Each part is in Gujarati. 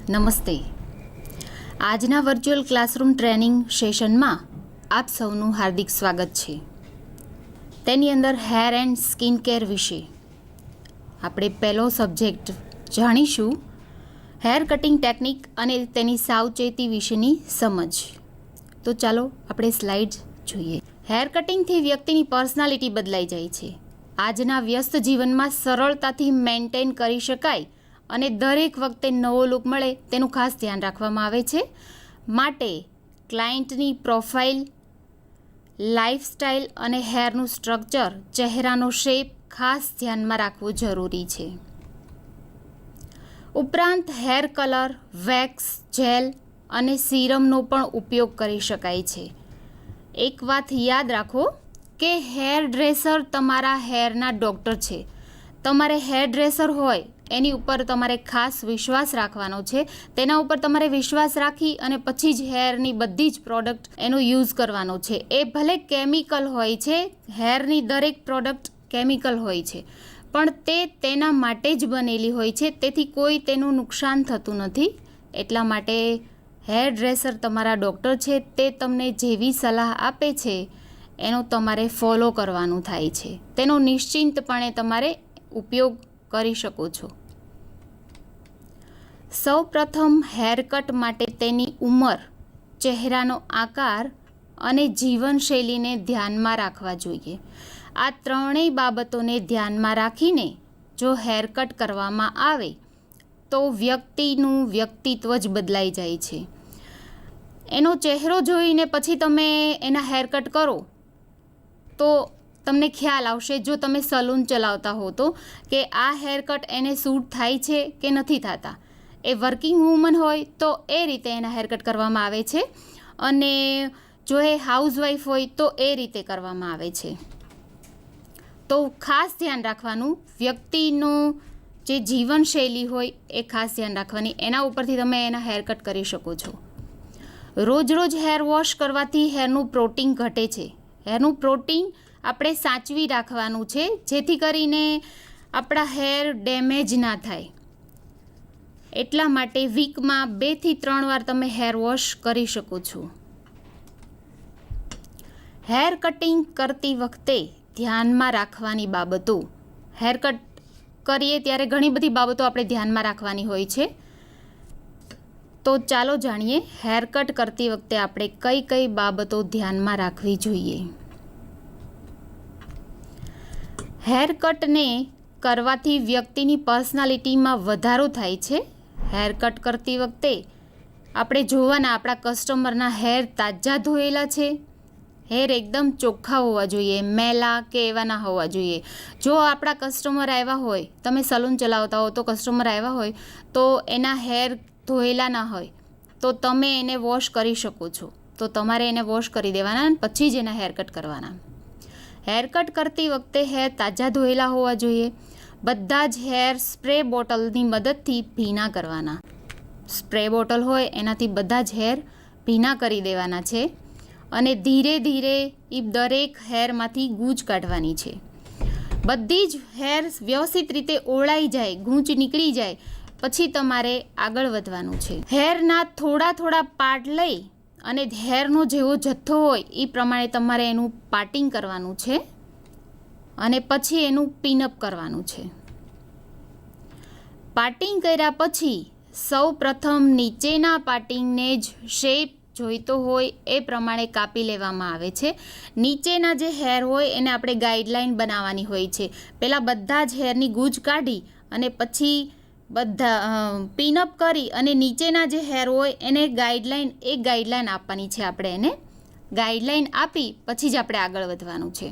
નમસ્તે. આજના વર્ચ્યુઅલ ક્લાસરૂમ ટ્રેનિંગ સેશનમાં આપ સૌનું હાર્દિક સ્વાગત છે. તેની અંદર હેર એન્ડ સ્કિન કેર વિશે આપણે પહેલો સબ્જેક્ટ જાણીશું, હેર કટિંગ ટેકનિક અને તેની સાવચેતી વિશેની સમજ. તો ચાલો આપણે સ્લાઇડ જોઈએ. હેર કટિંગથી વ્યક્તિની પર્સનાલિટી બદલાઈ જાય છે. આજના વ્યસ્ત જીવનમાં સરળતાથી મેન્ટેન કરી શકાય અને દરેક વખતે નવો લુક મળે તેનું ખાસ ધ્યાન રાખવામાં આવે છે. માટે ક્લાયન્ટની પ્રોફાઇલ, લાઇફસ્ટાઇલ અને હેરનું સ્ટ્રક્ચર, ચહેરાનો શેપ ખાસ ધ્યાનમાં રાખવું જરૂરી છે. ઉપરાંત હેર કલર, વેક્સ, જેલ અને સિરમનો પણ ઉપયોગ કરી શકાય છે. એક વાત યાદ રાખો કે હેર ડ્રેસર તમારા હેરના ડૉક્ટર છે. તમારે હેર ડ્રેસર હોય એની ઉપર તમારે ખાસ વિશ્વાસ રાખવાનો છે. તેના ઉપર તમારે વિશ્વાસ રાખી અને પછી જ હેરની બધી જ પ્રોડક્ટ એનો યુઝ કરવાનો છે. એ ભલે કેમિકલ હોય છે, હેરની દરેક પ્રોડક્ટ કેમિકલ હોય છે, પણ તે તેના માટે જ બનેલી હોય છે, તેથી કોઈ તેનું નુકસાન થતું નથી. એટલા માટે હેર ડ્રેસર તમારા ડૉક્ટર છે, તે તમને જેવી સલાહ આપે છે એનો તમારે ફોલો કરવાનું થાય છે. તેનો નિશ્ચિંતપણે તમારે ઉપયોગ કરી શકો છો. સૌ પ્રથમ હેરકટ માટે તેની ઉંમર, ચહેરાનો આકાર અને જીવનશૈલીને ધ્યાનમાં રાખવા જોઈએ. આ ત્રણેય બાબતોને ધ્યાનમાં રાખીને જો હેરકટ કરવામાં આવે તો વ્યક્તિનું વ્યક્તિત્વ જ બદલાઈ જાય છે. એનો ચહેરો જોઈને પછી તમે એના હેરકટ કરો તો તમને ખ્યાલ આવશે, જો તમે સલૂન ચલાવતા હો તો, કે આ હેરકટ એને સૂટ થાય છે કે નથી થતા. એ વર્કિંગ વુમન હોય તો એ રીતે એના હેરકટ કરવામાં આવે છે, અને જો એ હાઉસવાઈફ હોય તો એ રીતે કરવામાં આવે છે. તો ખાસ ધ્યાન રાખવાનું, વ્યક્તિનું જે જીવનશૈલી હોય એ ખાસ ધ્યાન રાખવાની. એના ઉપરથી તમે એના હેરકટ કરી શકો છો. રોજ રોજ હેર વોશ કરવાથી હેરનું પ્રોટીન ઘટે છે. હેરનું પ્રોટીન આપણે સાચવી રાખવાનું છે, જેથી કરીને આપણા હેર ડેમેજ ના થાય. એટલા માટે વીકમાં 2 થી 3 વાર તમે હેર વોશ કરી શકો છો. હેર કટિંગ કરતી વખતે ધ્યાનમાં રાખવાની બાબતો. હેરકટ કરીએ ત્યારે ઘણી બધી બાબતો આપણે ધ્યાનમાં રાખવાની હોય છે. તો ચાલો જાણીએ હેરકટ કરતી વખતે આપણે કઈ કઈ બાબતો ધ્યાનમાં રાખવી જોઈએ. હેરકટને કરવાથી વ્યક્તિની પર્સનાલિટીમાં વધારો થાય છે. હેરકટ કરતી વખતે આપણે જોવાના આપણા કસ્ટમરના હેર તાજા ધોયેલા છે, હેર એકદમ ચોખ્ખા હોવા જોઈએ, મેલા કે એવા ના હોવા જોઈએ. જો આપણા કસ્ટમર આવ્યા હોય, તમે સલૂન ચલાવતા હો તો કસ્ટમર આવ્યા હોય તો એના હેર ધોયેલા ના હોય તો તમે એને વોશ કરી શકો છો. તો તમારે એને વોશ કરી દેવાના અને પછી જ એના હેરકટ કરવાના. હેરકટ કરતી વખતે હેર તાજા ધોયેલા હોવા જોઈએ. બધા જ હેર સ્પ્રે બોટલની મદદથી ભીના કરવાના. સ્પ્રે બોટલ હોય એનાથી બધા જ હેર ભીના કરી દેવાના છે, અને ધીરે ધીરે એ દરેક હેરમાંથી ગૂંચ કાઢવાની છે. બધી જ હેર વ્યવસ્થિત રીતે ઓળાઈ જાય, ગૂંચ નીકળી જાય પછી તમારે આગળ વધવાનું છે. હેરના થોડા થોડા પાર્ટ લઈ અને હેરનો જેવો જથ્થો હોય એ પ્રમાણે તમારે એનું પાર્ટિંગ કરવાનું છે, અને પછી એનું પિનઅપ કરવાનું છે. પાર્ટિંગ કર્યા પછી સૌ પ્રથમ નીચેના પાર્ટિંગને જ શેપ જોઈતો હોય એ પ્રમાણે કાપી લેવામાં આવે છે. નીચેના જે હેર હોય એને આપણે ગાઈડલાઈન બનાવવાની હોય છે. પહેલાં બધા જ હેરની ગૂંચ કાઢી અને પછી બધા પિનઅપ કરી અને નીચેના જે હેર હોય એને ગાઈડલાઈન આપવાની છે. આપણે એને ગાઈડલાઈન આપી પછી જ આપણે આગળ વધવાનું છે.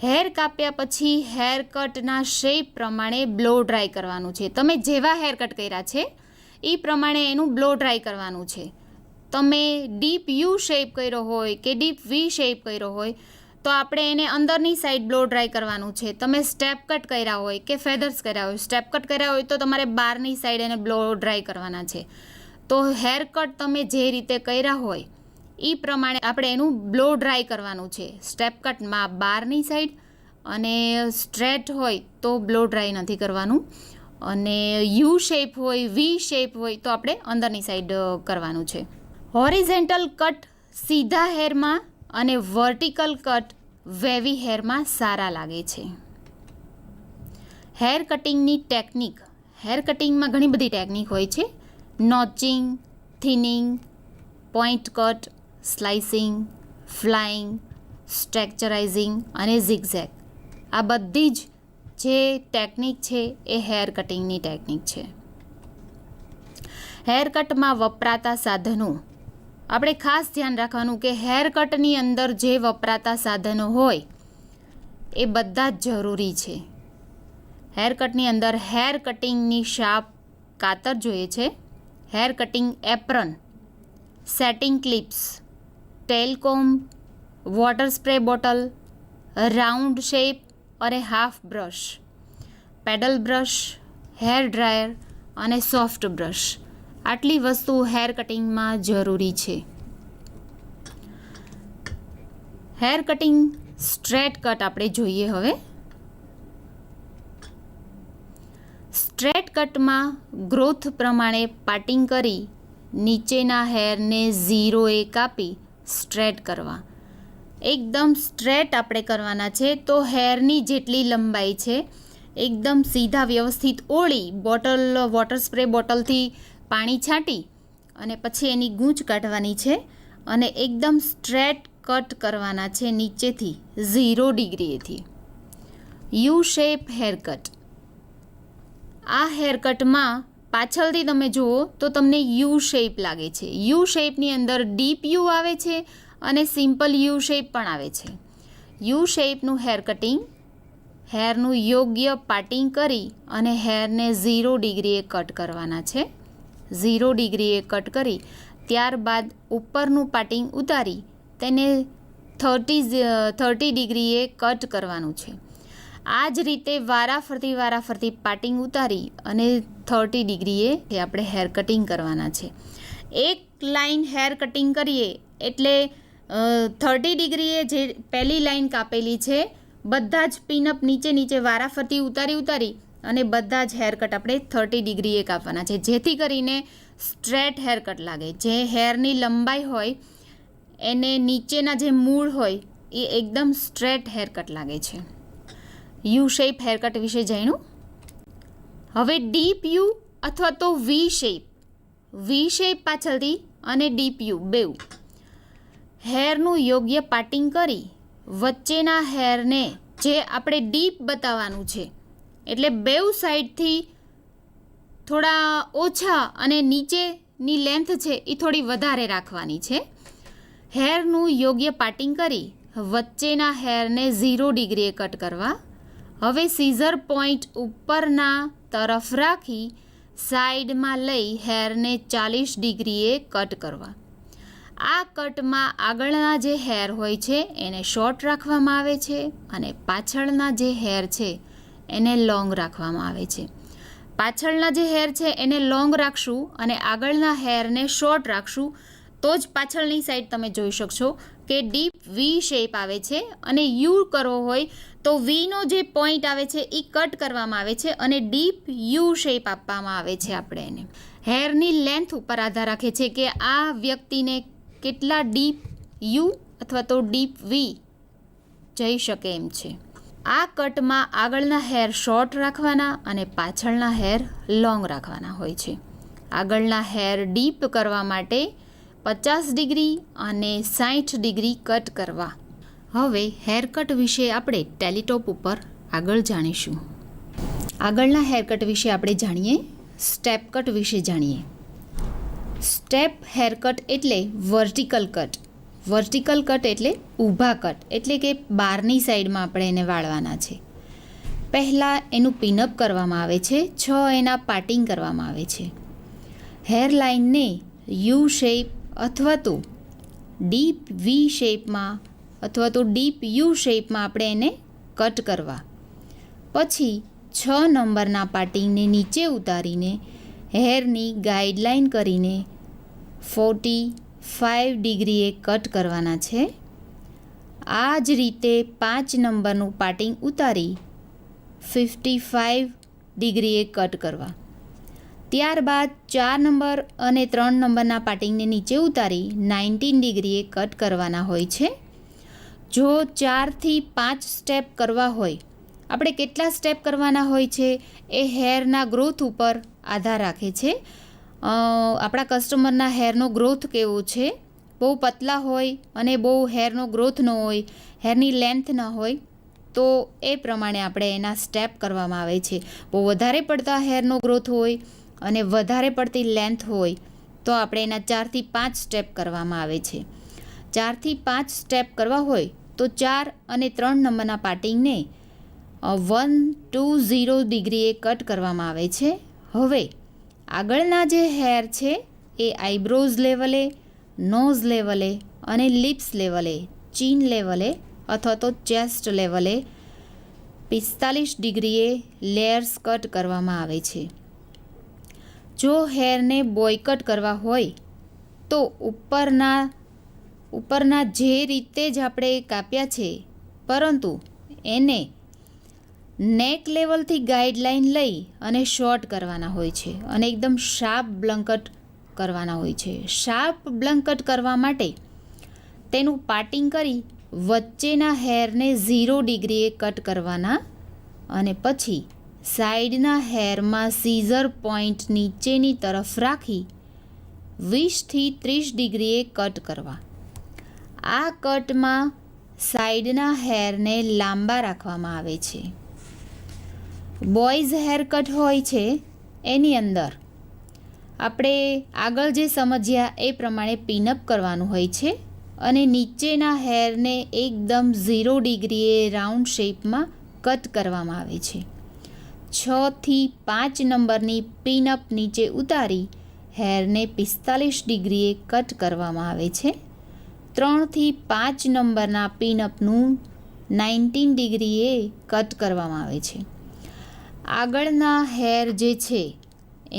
હેર કાપ્યા પછી હેર કટના શેપ પ્રમાણે બ્લો ડ્રાય કરવાનું છે. તમે જેવા હેર કટ કર્યા છે એ પ્રમાણે એનું બ્લો ડ્રાય કરવાનું છે. તમે ડીપ યુ શેપ કર્યો હોય કે ડીપ વી શેપ કર્યો હોય તો આપણે એને અંદરની સાઈડ બ્લો ડ્રાય કરવાનું છે. તમે સ્ટેપ કટ કર્યા હોય કે ફેધર્સ કર્યા હોય, સ્ટેપ કટ કર્યા હોય તો તમારે બહારની સાઈડ એને બ્લો ડ્રાય કરવાના છે. તો હેર કટ તમે જે રીતે કર્યા હોય એ પ્રમાણે આપણે એનું બ્લો ડ્રાય કરવાનું છે. સ્ટેપ કટમાં બહારની સાઈડ અને સ્ટ્રેટ હોય તો બ્લો ડ્રાય નથી કરવાનું. અને યુ શેપ હોય, વી શેપ હોય તો આપણે અંદરની સાઈડ કરવાનું છે. હોરિઝેન્ટલ કટ સીધા હેરમાં અને વર્ટિકલ કટ વેવી હેરમાં સારા લાગે છે. હેર કટિંગની ટેકનિક. હેર કટિંગમાં ઘણી બધી ટેકનિક હોય છે. Notching, thinning, point cut, slicing, flying, texturising અને ઝિગઝેગ. આ બધી જ જે ટેકનિક છે એ હેર કટિંગની ટેકનિક છે. હેર કટમાં વપરાતા સાધનો. આપણે ખાસ ધ્યાન રાખવાનું કે હેર કટની અંદર જે વપરાતા સાધનો હોય એ બધા જ જરૂરી છે. હેર કટની અંદર હેર કટિંગની શાર્પ કાતર જોઈએ છે, hair cutting apron, setting clips, tail comb, water spray bottle, round shape અને half brush, paddle brush, hair dryer અને સોફ્ટ બ્રશ. આટલી વસ્તુ હેર કટિંગમાં જરૂરી છે. હેર કટિંગ સ્ટ્રેટ કટ આપણે જોઈએ હવે. સ્ટ્રેટ કટમાં ગ્રોથ પ્રમાણે પાર્ટિંગ કરી નીચેના હેરને 0 કાપી સ્ટ્રેટ કરવા. એકદમ સ્ટ્રેટ આપણે કરવાના છે, તો હેરની જેટલી લંબાઈ છે એકદમ સીધા વ્યવસ્થિત ઓળી વોટર સ્પ્રે બોટલથી પાણી છાંટી અને પછી એની ગૂંચ કાઢવાની છે અને એકદમ સ્ટ્રેટ કટ કરવાના છે નીચેથી 0 ડિગ્રીએથી. You shape haircut. આ હેરકટમાં પાછળથી તમે જુઓ તો તમને યુ શેપ લાગે છે. યુ શેપની અંદર ડીપ યુ આવે છે અને સિમ્પલ યુ શેપ પણ આવે છે. યુ શેપનું હેર કટિંગ હેરનું યોગ્ય પાર્ટિંગ કરી અને હેરને 0 ડિગ્રીએ કટ કરવાના છે. 0 ડિગ્રીએ કટ કરી ત્યારબાદ ઉપરનું પાર્ટિંગ ઉતારી તેને 30 ડિગ્રીએ કટ કરવાનું છે. આ જ રીતે વારાફરતી પાર્ટિંગ ઉતારી અને 30 ડિગ્રીએ આપણે હેર કટિંગ કરવાના છે. એક લાઈન હેર કટિંગ કરીએ એટલે 30 ડિગ્રીએ જે પહેલી લાઈન કાપેલી છે બધા જ પિનઅપ નીચે વારાફરતી ઉતારી અને બધા જ હેરકટ આપણે 30 ડિગ્રીએ કાપવાના છે, જેથી કરીને સ્ટ્રેટ હેરકટ લાગે. જે હેરની લંબાઈ હોય એને નીચેના જે મૂળ હોય એ એકદમ સ્ટ્રેટ હેરકટ લાગે છે. યુ શેપ હેરકટ વિશે જાણ્યું. હવે ડીપ યુ અથવા તો વી શેપ. વી શેપ પાછળથી અને ડીપ યુ બેઉ. હેરનું યોગ્ય પાર્ટિંગ કરી વચ્ચેના હેરને જે આપણે ડીપ બતાવવાનું છે એટલે બેઉ સાઈડથી થોડા ઓછા અને નીચેની લેન્થ છે એ થોડી વધારે રાખવાની છે. હેરનું યોગ્ય પાર્ટિંગ કરી વચ્ચેના હેરને 0 ડિગ્રીએ કટ કરવા. હવે સીઝર પોઈન્ટ ઉપરના તરફ રાખી સાઈડમાં લઈ હેરને 40 ડિગ્રીએ કટ કરવા. આ કટમાં આગળના જે હેર હોય છે એને શોર્ટ રાખવામાં આવે છે અને પાછળના જે હેર છે એને લોંગ રાખવામાં આવે છે. પાછળના જે હેર છે એને લોંગ રાખશું અને આગળના હેરને શોર્ટ રાખશું તો જ પાછળની સાઈડ તમે જોઈ શકશો કે ડીપ વી શેપ આવે છે. અને યુ કરવો હોય તો વીનો જે પોઈન્ટ આવે છે એ કટ કરવામાં આવે છે અને ડીપ યુ શેપ આપવામાં આવે છે. આપણે એને હેરની લેન્થ ઉપર આધાર રાખે છે કે આ વ્યક્તિને કેટલા ડીપ યુ અથવા તો ડીપ વી જઈ શકે એમ છે. આ કટમાં આગળના હેર શોર્ટ રાખવાના અને પાછળના હેર લોંગ રાખવાના હોય છે. આગળના હેર ડીપ કરવા માટે 50 ડિગ્રી અને 60 ડિગ્રી કટ કરવા. હવે હેરકટ વિશે આપણે ટેલિટોપ ઉપર આગળ જાણીશું. આગળના હેરકટ વિશે આપણે જાણીએ. સ્ટેપ કટ વિશે જાણીએ. સ્ટેપ હેરકટ એટલે વર્ટિકલ કટ. વર્ટિકલ કટ એટલે ઊભા કટ, એટલે કે બહારની સાઈડમાં આપણે એને વાળવાના છે. પહેલાં એનું પિનઅપ કરવામાં આવે છે, 6 એના પાર્ટિંગ કરવામાં આવે છે. હેર લાઇનને યુ શેપ અથવા તો ડીપ વી શેપમાં અથવા તો ડીપ યુ શેપમાં આપણે એને કટ કરવા. પછી 6 નંબરના પાર્ટિંગને નીચે ઉતારીને હેરની ગાઈડલાઇન કરીને 45 ડિગ્રીએ કટ કરવાના છે. આ જ રીતે 5 નંબરનું પાર્ટિંગ ઉતારી 55 ડિગ્રીએ કટ કરવા. ત્યારબાદ 4 નંબર અને 3 નંબરના પાર્ટિંગને નીચે ઉતારી 19 ડિગ્રીએ કટ કરવાના હોય છે. જો 4થી 5 સ્ટેપ કરવા હોય, આપણે કેટલા સ્ટેપ કરવાના હોય છે એ હેરના ગ્રોથ ઉપર આધાર રાખે છે. આપણા કસ્ટમરના હેરનો ગ્રોથ કેવો છે, બહુ પતલા હોય અને બહુ હેરનો ગ્રોથ ન હોય, હેરની લેન્થ ન હોય, તો એ પ્રમાણે આપણે એના સ્ટેપ કરવામાં આવે છે. બહુ વધારે પડતા હેરનો ગ્રોથ હોય અને વધારે પડતી લેન્થ હોય તો આપણે એના 4થી 5 સ્ટેપ કરવામાં આવે છે. 4થી 5 સ્ટેપ કરવા હોય તો 4 અને 3 નંબરના પાર્ટિંગને 120 ડિગ્રીએ કટ કરવામાં આવે છે. હવે આગળના જે હેર છે એ આઈબ્રોઝ લેવલે, નોઝ લેવલે અને લિપ્સ લેવલે, ચીન લેવલે અથવા તો ચેસ્ટ લેવલે 45 ડિગ્રીએ લેયર્સ કટ કરવામાં આવે છે. જો હેરને બોયકટ કરવા હોય તો ઉપરના જે રીતે જ આપણે કાપ્યા છે, પરંતુ એને નેક લેવલથી ગાઈડલાઈન લઈ અને શોર્ટ કરવાના હોય છે અને એકદમ શાર્પ બ્લંકટ કરવાના હોય છે. શાર્પ બ્લંકટ કરવા માટે તેનું પાર્ટિંગ કરી વચ્ચેના હેરને 0 ડિગ્રીએ કટ કરવાના અને પછી સાઈડના હેરમાં સીઝર પોઈન્ટ નીચેની તરફ રાખી 20થી 30 ડિગ્રીએ કટ કરવા. આ કટમાં સાઈડના હેરને લાંબા રાખવામાં આવે છે. બોયઝ હેર કટ હોય છે એની અંદર આપણે આગળ જે સમજ્યા એ પ્રમાણે પિનઅપ કરવાનું હોય છે અને નીચેના હેરને એકદમ 0 ડિગ્રીએ રાઉન્ડ શેપમાં કટ કરવામાં આવે છે. 6થી 5 નંબરની પિનઅપ નીચે ઉતારી હેરને 45 ડિગ્રીએ કટ કરવામાં આવે છે. 3થી 5 નંબરના પિનઅપનું 19 ડિગ્રીએ કટ કરવામાં આવે છે. આગળના હેર જે છે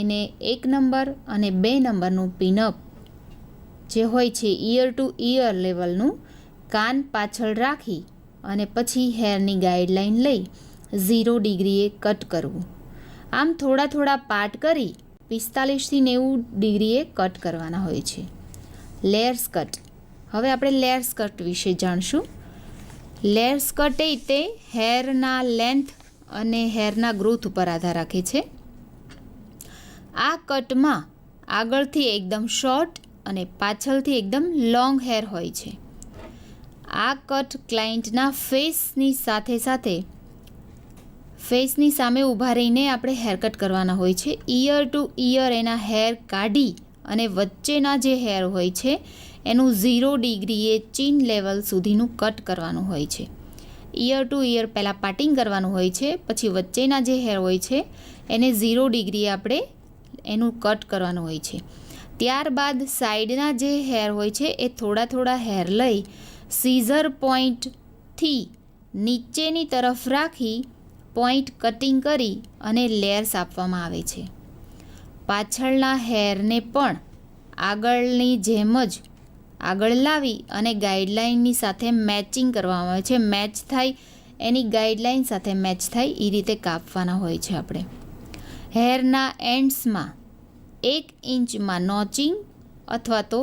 એને 1 નંબર અને 2 નંબરનું પિનઅપ જે હોય છે ઇયર ટુ ઇયર લેવલનું કાન પાછળ રાખી અને પછી હેરની ગાઈડલાઈન લઈ 0 ડિગ્રીએ કટ કરવું. આમ થોડા પાર્ટ કરી 45થી 90 ડિગ્રીએ કટ કરવાના હોય છે. Layers cut. હવે આપણે લેયર્સ કટ વિશે જાણશું. લેયર્સ કટ એ તે હેરના લેન્થ અને હેરના ગ્રોથ ઉપર આધાર રાખે છે. આ કટમાં આગળથી એકદમ શોર્ટ અને પાછળથી એકદમ લોંગ હેર હોય છે. આ કટ ક્લાયન્ટના ફેસની સાથે ફેસની સામે ઊભા રહીને આપણે હેરકટ કરવાના હોય છે. ઇયર ટુ ઇયર એના હેર કાઢી અને વચ્ચેના જે હેર હોય છે એનું 0 ડિગ્રીએ ચીન લેવલ સુધીનું કટ કરવાનું હોય છે. ઇયર ટુ ઇયર પહેલાં પાર્ટિંગ કરવાનું હોય છે, પછી વચ્ચેના જે હેર હોય છે એને 0 ડિગ્રીએ આપણે એનું કટ કરવાનું હોય છે. ત્યારબાદ સાઈડના જે હેર હોય છે એ થોડા હેર લઈ સીઝર પોઈન્ટથી નીચેની તરફ રાખી પોઈન્ટ કટિંગ કરી અને લેયર્સ આપવામાં આવે છે. પાછળના હેરને પણ આગળની જેમ જ આગળ લાવી અને ગાઈડલાઇનની સાથે મેચિંગ કરવામાં આવે છે. મેચ થાય એની ગાઈડલાઇન સાથે મેચ થાય એ રીતે કાપવાના હોય છે. આપણે હેરના એન્ડ્સમાં 1 ઇંચમાં નોચિંગ અથવા તો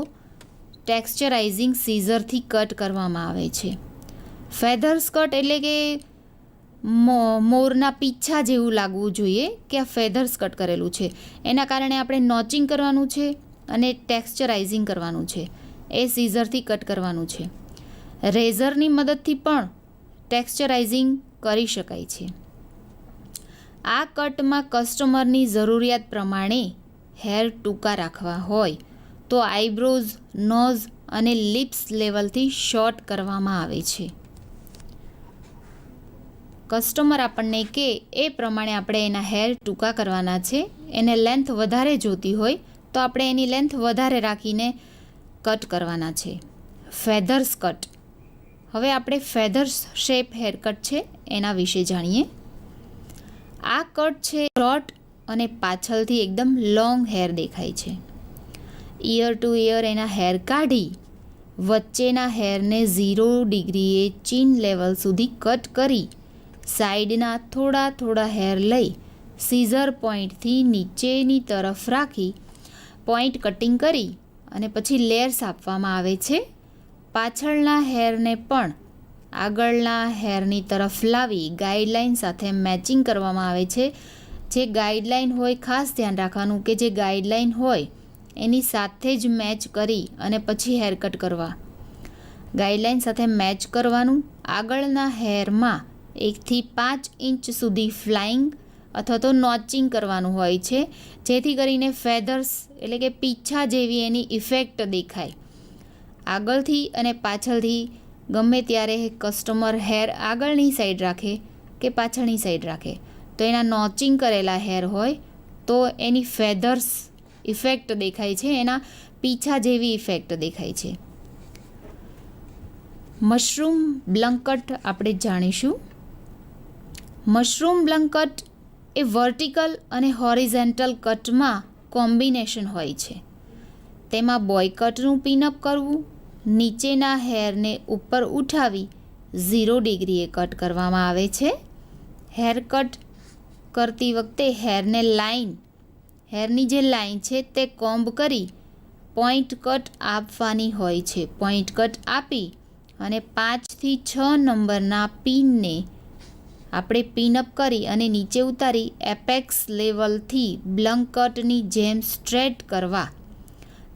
ટેક્સચરાઇઝિંગ સીઝરથી કટ કરવામાં આવે છે. ફેધર્સ કટ એટલે કે મોરના પીછા જેવું લાગવું જોઈએ કે આ ફેધર્સ કટ કરેલું છે. એના કારણે આપણે નોચિંગ કરવાનું છે અને ટેક્સચરાઇઝિંગ કરવાનું છે. એ સીઝરથી કટ કરવાનું છે. રેઝરની મદદથી પણ ટેક્સચરાઇઝિંગ કરી શકાય છે. આ કટમાં કસ્ટમરની જરૂરિયાત પ્રમાણે હેર ટૂંકા રાખવા હોય તો આઈબ્રોઝ, નોઝ અને લિપ્સ લેવલથી શોર્ટ કરવામાં આવે છે. કસ્ટમર આપણને કે એ પ્રમાણે આપણે એના હેર ટૂંકા કરવાના છે. એને લેન્થ વધારે જોતી હોય તો આપણે એની લેન્થ વધારે રાખીને કટ કરવાના છે. Feathers cut. હવે આપણે ફેધર્સ શેપ હેર કટ છે એના વિશે જાણીએ. આ કટ છે શોર્ટ અને પાછળથી એકદમ લોંગ હેર દેખાય છે. ઇયર ટુ ઇયર એના હેર કાઢી વચ્ચેના હેરને 0 ડિગ્રીએ ચીન લેવલ સુધી કટ કરી સાઈડના થોડા હેર લઈ સીઝર પોઈન્ટથી નીચેની તરફ રાખી પોઈન્ટ કટિંગ કરી અને પછી લેયર્સ આપવામાં આવે છે. પાછળના હેરને પણ આગળના હેરની તરફ લાવી ગાઈડલાઇન સાથે મેચિંગ કરવામાં આવે છે. જે ગાઈડલાઇન હોય ખાસ ધ્યાન રાખવાનું કે જે ગાઈડલાઇન હોય એની સાથે જ મેચ કરી અને પછી હેર કટ કરવા. ગાઈડલાઇન સાથે મેચ કરવાનું. આગળના હેરમાં 1 થી 5 ઇંચ સુધી ફ્લાઇંગ અથવા તો નોચિંગ કરવાનું હોય છે, જેથી કરીને ફેધર્સ એટલે કે પીછા જેવી એની ઇફેક્ટ દેખાય. આગળથી અને પાછળથી ગમે ત્યારે કસ્ટમર હેર આગળની સાઈડ રાખે કે પાછળની સાઈડ રાખે તો એના નોચિંગ કરેલા હેર હોય તો એની ફેધર્સ ઇફેક્ટ દેખાય છે, એના પીછા જેવી ઇફેક્ટ દેખાય છે. મશરૂમ બ્લંક કટ આપણે જાણીશું. મશરૂમ બ્લંક કટ એ વર્ટિકલ અને હોરિઝોન્ટલ કટમાં કોમ્બિનેશન હોય છે. તેમાં બોય કટનું પિનઅપ કરવું, નીચેના હેરને ઉપર ઉઠાવી 0 ડિગ્રીએ કટ કરવામાં આવે છે. હેર કટ કરતી વખતે હેરની જે લાઈન છે તે કોમ્બ કરી પોઈન્ટ કટ આપવાની હોય છે. પોઈન્ટ કટ આપી અને 5 થી 6 નંબરના પિનને આપણે પિનઅપ કરી અને નીચે ઉતારી એપેક્સ લેવલથી બ્લંક કટની જેમ સ્ટ્રેટ કરવા.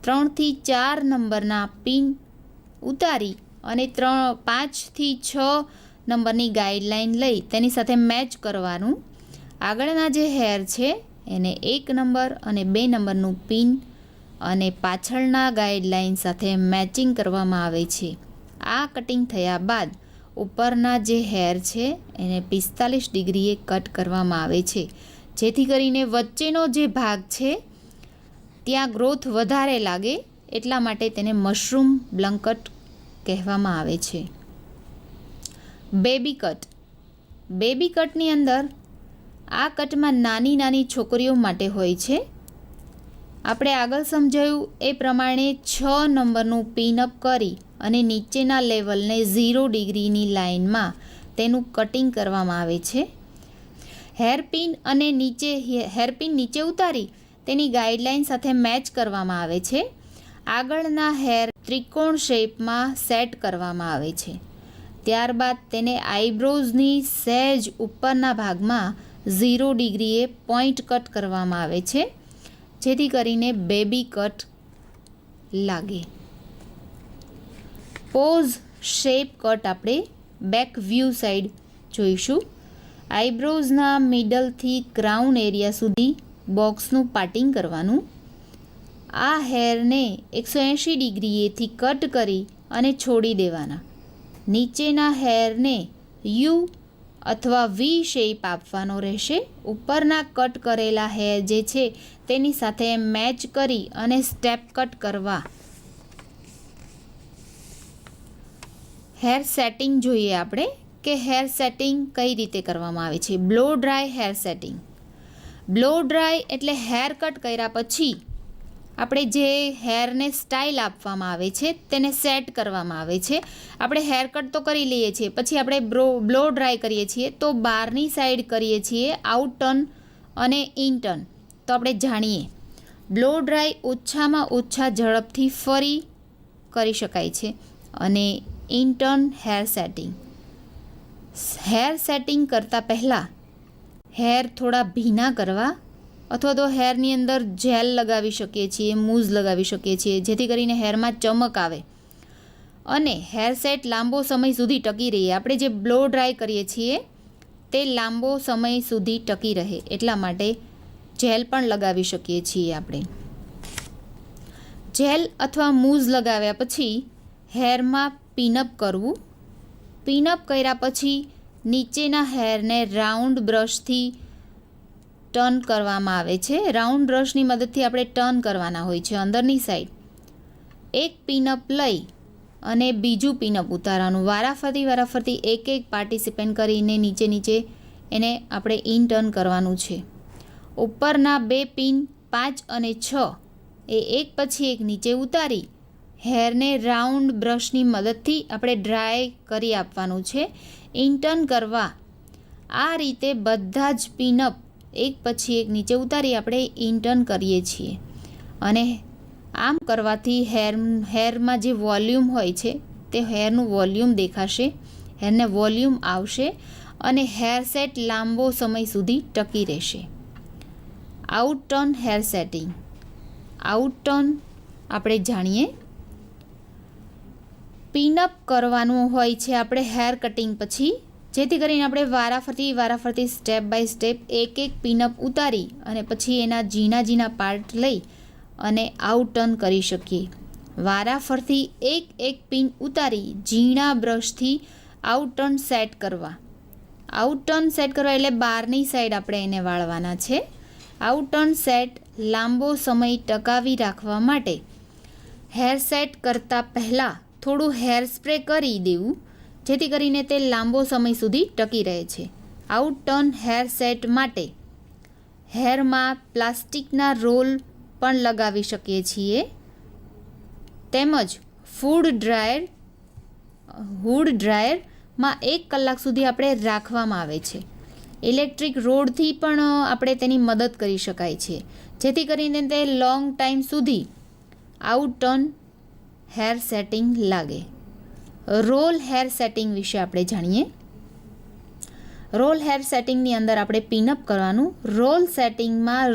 3 થી 4 નંબરના પિન ઉતારી અને 5 થી 6 નંબરની ગાઈડલાઇન લઈ તેની સાથે મેચ કરવાનું. આગળના જે હેર છે એને 1 નંબર અને 2 નંબરનું પિન અને પાછળના ગાઈડલાઇન સાથે મેચિંગ કરવામાં આવે છે. આ કટિંગ થયા બાદ ઉપરના જે હેર છે એને 45 ડિગ્રીએ કટ કરવામાં આવે છે, જેથી કરીને વચ્ચેનો જે ભાગ છે ત્યાં ગ્રોથ વધારે લાગે, એટલા માટે તેને મશરૂમ બ્લંક કટ કહેવામાં આવે છે. Baby cut. બેબી કટની અંદર આ કટમાં નાની નાની છોકરીઓ માટે હોય છે. આપણે આગળ સમજાયું એ પ્રમાણે 6 નંબરનું પિનઅપ કરી અને નીચેના લેવલને 0 ડિગ્રીની લાઇનમાં તેનું કટિંગ કરવામાં આવે છે. હેરપિન નીચે ઉતારી તેની ગાઈડલાઇન સાથે મેચ કરવામાં આવે છે. આગળના હેર ત્રિકોણ શેપમાં સેટ કરવામાં આવે છે. ત્યારબાદ તેને આઈબ્રોઝની સહેજ ઉપરના ભાગમાં 0 ડિગ્રીએ પોઈન્ટ કટ કરવામાં આવે છે, જેથી કરીને બેબી કટ લાગે. પોઝ શેપ કટ આપણે બેક વ્યૂ સાઈડ જોઈશું. આઈબ્રોઝના મિડલથી ક્રાઉન એરિયા સુધી બોક્સનું પાર્ટિંગ કરવાનું. આ હેરને 180 ડિગ્રીએથી કટ કરી અને છોડી દેવાના. નીચેના હેરને યુ અથવા વી શેપ આપવાનો રહેશે. ઉપરના કટ કરેલા હેર જે છે તેની સાથે મેચ કરી અને સ્ટેપ કટ કરવા. હેર સેટિંગ જોઈએ આપણે કે હેર સેટિંગ કઈ રીતે કરવામાં આવે છે. Blow dry hair setting. Blow dry એટલે હેર કટ કર્યા પછી આપણે જે હેરને સ્ટાઇલ આપવામાં આવે છે તેને સેટ કરવામાં આવે છે. આપણે હેર કટ તો કરી લઈએ છીએ, પછી આપણે બ્લો ડ્રાય કરીએ છીએ તો બહારની સાઈડ કરીએ છીએ આઉટ ટર્ન અને ઇન ટર્ન. તો આપણે જાણીએ. બ્લો ડ્રાય ઓછામાં ઓછા ઝડપથી ફરી કરી શકાય છે અને in turn hair setting. Hair setting કરતાં પહેલાં હેર થોડા ભીના કરવા અથવા તો હેરની અંદર જેલ લગાવી શકીએ છીએ, મૂઝ લગાવી શકીએ છીએ, જેથી કરીને હેરમાં ચમક આવે અને હેર સેટ લાંબો સમય સુધી ટકી રહે. આપણે જે બ્લો ડ્રાય કરીએ છીએ તે લાંબો સમય સુધી ટકી રહે એટલા માટે જેલ પણ લગાવી શકીએ છીએ આપણે. જેલ અથવા મૂઝ લગાવ્યા પછી હેરમાં પિનઅપ કરવું. પિનઅપ કર્યા પછી નીચેના હેરને રાઉન્ડ બ્રશથી ટર્ન કરવામાં આવે છે. રાઉન્ડ બ્રશની મદદથી આપણે ટર્ન કરવાના હોય છે અંદરની સાઈડ. એક પિનઅપ લઈ અને બીજું પિનઅપ ઉતારવાનું. વારાફરતી એક પાર્ટિસિપેન્ટ કરીને નીચે એને આપણે ઇન ટર્ન કરવાનું છે. ઉપરના 2 પિન 5 અને 6 એ એક પછી એક નીચે ઉતારી હેરને રાઉન્ડ બ્રશની મદદથી આપણે ડ્રાય કરી આપવાનું છે. ઇન ટર્ન કરવા. આ રીતે બધા જ પિનઅપ એક પછી એક નીચે ઉતારી આપણે ઇન્ટર્ન કરીએ છીએ. અને આમ કરવાથી હેરમાં જે વોલ્યુમ હોય છે તે હેરનું વોલ્યુમ દેખાશે, હેરને વોલ્યુમ આવશે અને હેર સેટ લાંબો સમય સુધી ટકી રહેશે. આઉટટર્ન હેર સેટિંગ. આઉટટર્ન આપણે જાણીએ. પિનઅપ કરવાનું હોય છે આપણે હેર કટિંગ પછી, જેથી કરીને આપણે વારાફરતી સ્ટેપ બાય સ્ટેપ એક એક પિનઅપ ઉતારી અને પછી એના ઝીણા પાર્ટ લઈ અને આઉટટર્ન કરી શકીએ. વારાફરતી એક પિન ઉતારી ઝીણા બ્રશથી આઉટટર્ન સેટ કરવા. આઉટટર્ન સેટ કરવા એટલે બહારની સાઈડ આપણે એને વાળવાના છે. આઉટટર્ન સેટ લાંબો સમય ટકાવી રાખવા માટે હેર સેટ કરતાં પહેલાં થોડું હેર સ્પ્રે કરી દેવું, જેથી કરીને તે લાંબો સમય સુધી ટકી રહે છે. આઉટટર્ન હેર સેટ માટે હેરમાં પ્લાસ્ટિકના રોલ પણ લગાવી શકીએ છીએ, તેમજ હુડ ડ્રાયરમાં 1 કલાક સુધી આપણે રાખવામાં આવે છે. ઇલેક્ટ્રિક રોડથી પણ આપણે તેની મદદ કરી શકાય છે, જેથી કરીને તે લોંગ ટાઈમ સુધી આઉટટર્ન હેર સેટિંગ લાગે. રોલ હેર સેટિંગ વિશે આપણે જાણીએ. રોલ હેર સેટિંગની અંદર આપણે પિનઅપ કરવાનું. રોલ સેટિંગમાં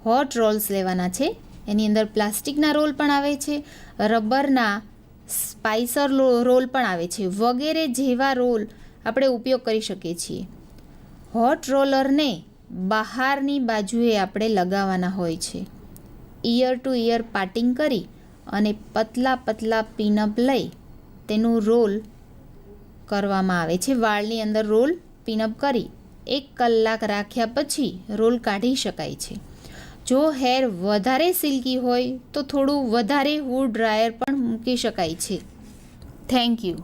હોટ રોલ્સ લેવાના છે. એની અંદર પ્લાસ્ટિકના રોલ પણ આવે છે, રબરના સ્પાઇસર રોલ પણ આવે છે, વગેરે જેવા રોલ આપણે ઉપયોગ કરી શકીએ છીએ. હોટ રોલરને બહારની બાજુએ આપણે લગાવવાના હોય છે. ઇયર ટુ ઇયર પાર્ટિંગ કરી અને પતલા પિનઅપ લઈ તેનું રોલ કરવામાં આવે છે. વાળની અંદર રોલ પિનઅપ કરી 1 કલાક રાખ્યા પછી રોલ કાઢી શકાય છે. જો હેર વધારે સિલ્કી હોય તો થોડું વધારે હુડ ડ્રાયર પણ મૂકી શકાય છે. Thank you.